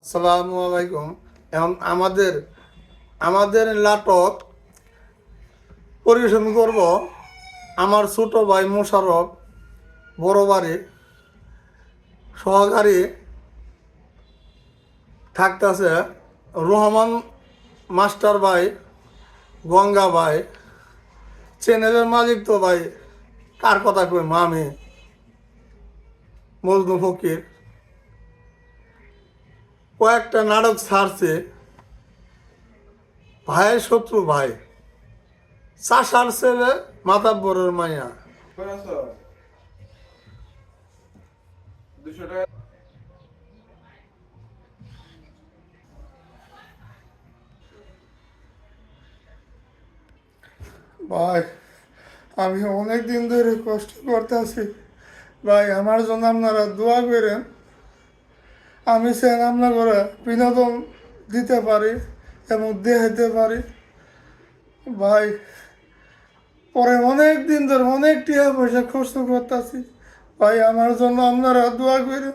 আসসালামু আলাইকুম। এখন আমাদের আমাদের নাটক পরিবেশন করব আমার ছোট ভাই মোশাররফ, বড় বাড়ি সহকারী থাকতেছে রহমান মাস্টার ভাই, গঙ্গা ভাই, চ্যানেলের মালিক তো ভাই কার কথা কই আমি মজনু ফকির। কয়েকটা নাটক ছাড়ছে, ভাইয়ের শত্রু ভাই, চাষার ছেলে মাতাব্বরের মাইয়া। ভাই, আমি অনেক দিন ধরে কষ্ট করতেছি ভাই, আমার জন্য আপনারা দোয়া করেন। আমি চাই আপনারা বিনোদন দিতে পারি এবং দেখাইতে পারি ভাই। পরে অনেক দিন ধরে অনেক টাকা পয়সা খরচ করতেছি ভাই, আমার জন্য আপনারা দোয়া করেন।